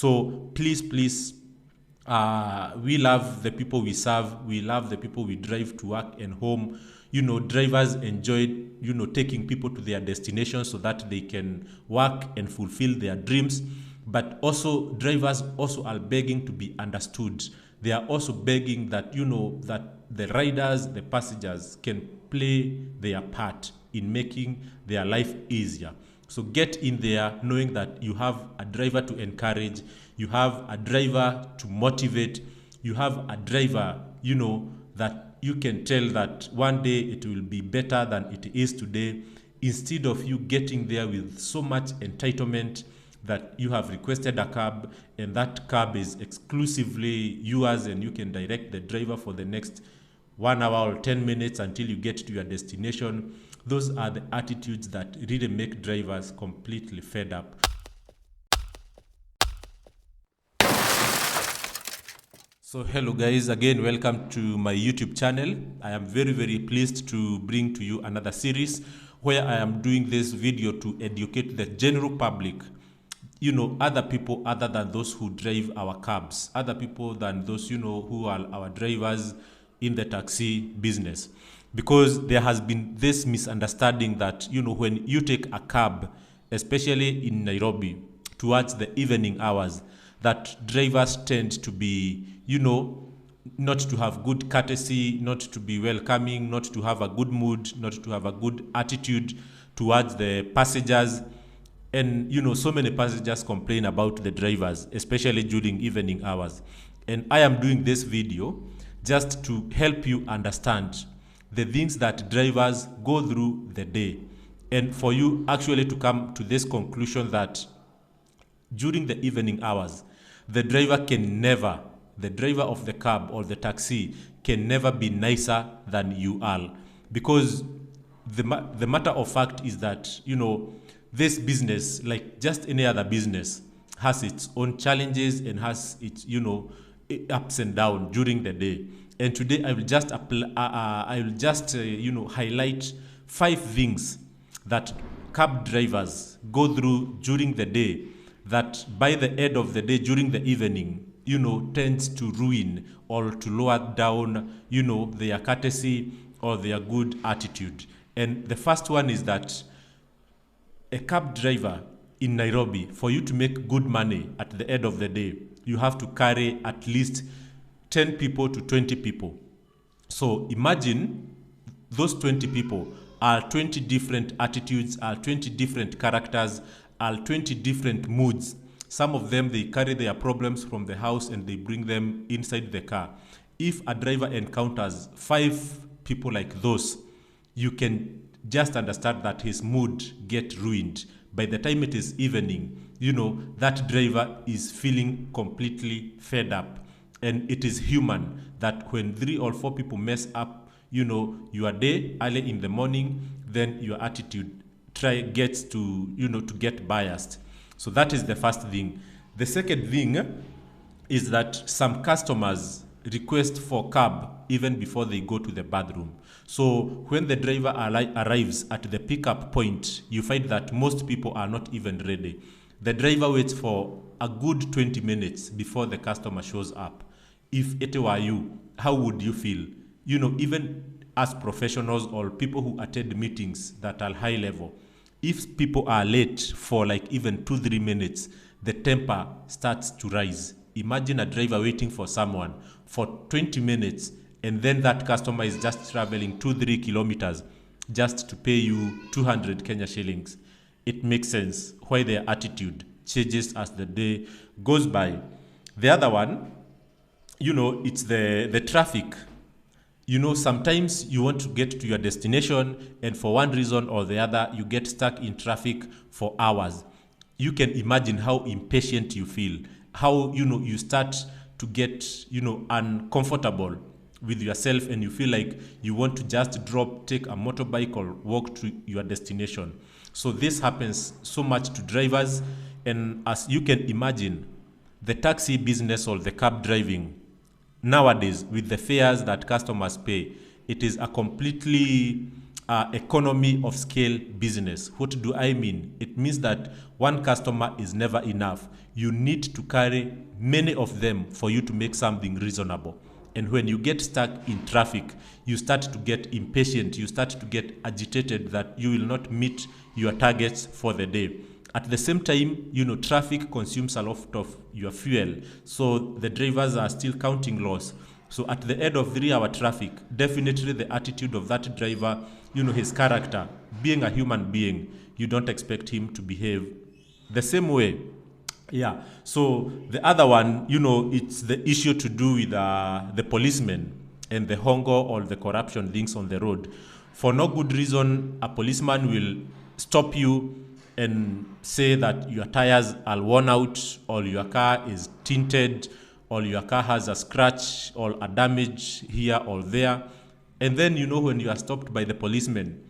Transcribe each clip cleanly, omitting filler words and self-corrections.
So please, we love the people we serve. We love the people we drive to work and home. Drivers enjoy, taking people to their destination so that they can work and fulfill their dreams. But also, drivers also are begging to be understood. They are also begging that, that the riders, the passengers can play their part in making their life easier. So get in there knowing that you have a driver to encourage, you have a driver to motivate, you have a driver, that you can tell that one day it will be better than it is today, instead of you getting there with so much entitlement that you have requested a cab and that cab is exclusively yours and you can direct the driver for the next 1 hour or 10 minutes until you get to your destination. Those are the attitudes that really make drivers completely fed up. So hello guys, again welcome to my YouTube channel. I am very pleased to bring to you another series where I am doing this video to educate the general public, other people other than those who drive our cabs, other people than those, who are our drivers in the taxi business. Because there has been this misunderstanding that, when you take a cab, especially in Nairobi, towards the evening hours, that drivers tend to be, not to have good courtesy, not to be welcoming, not to have a good mood, not to have a good attitude towards the passengers. And, so many passengers complain about the drivers, especially during evening hours. And I am doing this video just to help you understand the things that drivers go through the day. And for you actually to come to this conclusion that during the evening hours, the driver of the cab or the taxi can never be nicer than you are. Because the matter of fact is that, this business, like just any other business, has its own challenges and has its, ups and downs during the day. And today I will just highlight 5 things that cab drivers go through during the day that by the end of the day, during the evening, tends to ruin or to lower down, their courtesy or their good attitude. And the first one is that a cab driver in Nairobi, for you to make good money at the end of the day, you have to carry at least 10 people to 20 people. So imagine those 20 people are 20 different attitudes, are 20 different characters, are 20 different moods. Some of them, they carry their problems from the house and they bring them inside the car. If a driver encounters 5 people like those, you can just understand that his mood gets ruined. By the time it is evening, that driver is feeling completely fed up. And it is human that when 3 or 4 people mess up, your day early in the morning, then your attitude gets to, to get biased. So that is the first thing. The second thing is that some customers request for cab even before they go to the bathroom. So when the driver arrives at the pickup point, you find that most people are not even ready. The driver waits for a good 20 minutes before the customer shows up. If it were you, how would you feel? Even as professionals or people who attend meetings that are high level, if people are late for like even 2-3 minutes, the temper starts to rise. Imagine a driver waiting for someone for 20 minutes and then that customer is just traveling 2-3 kilometers just to pay you 200 Kenya shillings. It makes sense why their attitude changes as the day goes by. The other one, it's the traffic. Sometimes you want to get to your destination and for one reason or the other, you get stuck in traffic for hours. You can imagine how impatient you feel, how, you start to get, uncomfortable with yourself and you feel like you want to just take a motorbike or walk to your destination. So this happens so much to drivers. And as you can imagine, the taxi business or the cab driving, nowadays, with the fares that customers pay, it is a completely economy of scale business. What do I mean? It means that one customer is never enough. You need to carry many of them for you to make something reasonable. And when you get stuck in traffic, you start to get impatient, you start to get agitated that you will not meet your targets for the day. At the same time, traffic consumes a lot of your fuel, so the drivers are still counting loss. So at the end of 3 hour traffic, definitely the attitude of that driver, his character, being a human being, you don't expect him to behave the same way. Yeah. So the other one, it's the issue to do with the policemen and the hunger or the corruption things on the road. For no good reason, a policeman will stop you and say that your tires are worn out, or your car is tinted, or your car has a scratch or a damage here or there. And then, when you are stopped by the policeman,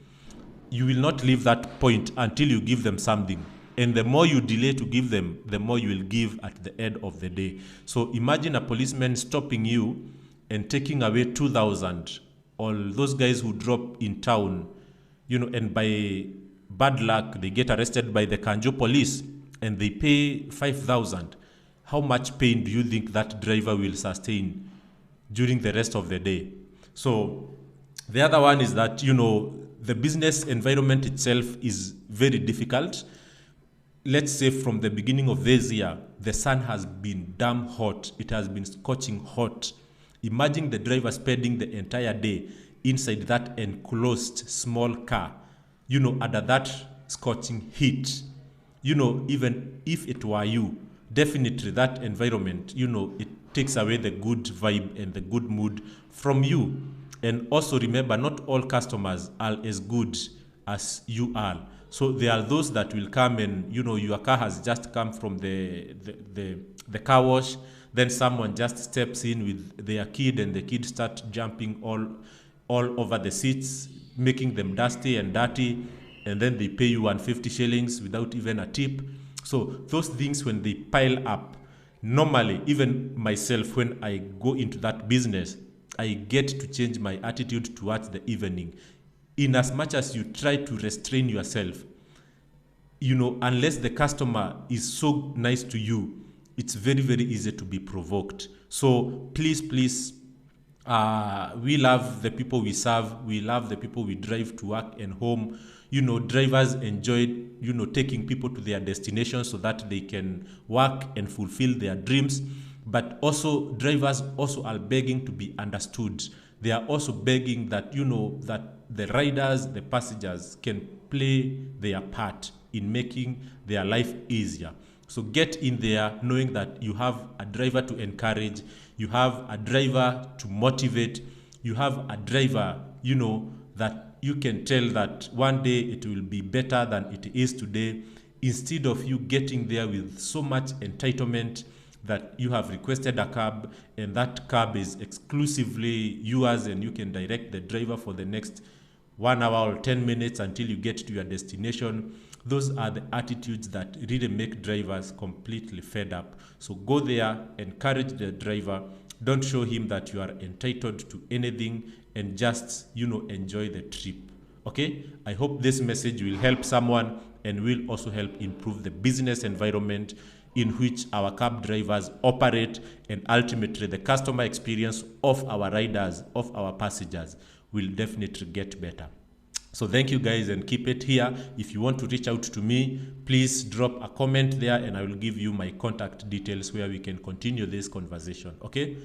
you will not leave that point until you give them something. And the more you delay to give them, the more you will give at the end of the day. So imagine a policeman stopping you and taking away 2,000. All those guys who drop in town, and by bad luck, they get arrested by the Kanjo police and they pay 5,000. How much pain do you think that driver will sustain during the rest of the day? So the other one is that, the business environment itself is very difficult. Let's say from the beginning of this year, the sun has been damn hot. It has been scorching hot. Imagine the driver spending the entire day inside that enclosed small car, under that scorching heat. Even if it were you, definitely that environment, it takes away the good vibe and the good mood from you. And also remember, not all customers are as good as you are. So there are those that will come and, your car has just come from the car wash. Then someone just steps in with their kid and the kid starts jumping all over the seats, making them dusty and dirty. And then they pay you 150 shillings without even a tip. So those things, when they pile up, normally, even myself, when I go into that business, I get to change my attitude towards the evening. In as much as you try to restrain yourself, unless the customer is so nice to you, it's very, very easy to be provoked. So please, we love the people we serve. We love the people we drive to work and home. Drivers enjoy, taking people to their destination so that they can work and fulfill their dreams. But also, drivers also are begging to be understood. They are also begging that, that the riders, the passengers can play their part in making their life easier. So get in there knowing that you have a driver to encourage, you have a driver to motivate, you have a driver, that you can tell that one day it will be better than it is today, instead of you getting there with so much entitlement that you have requested a cab and that cab is exclusively yours and you can direct the driver for the next 1 hour or 10 minutes until you get to your destination. Those are the attitudes that really make drivers completely fed up. So go there, encourage the driver. Don't show him that you are entitled to anything, and just, enjoy the trip. Okay? I hope this message will help someone and will also help improve the business environment in which our cab drivers operate, and ultimately the customer experience of our riders, of our passengers, will definitely get better. So thank you guys, and keep it here. If you want to reach out to me, please drop a comment there and I will give you my contact details where we can continue this conversation. Okay?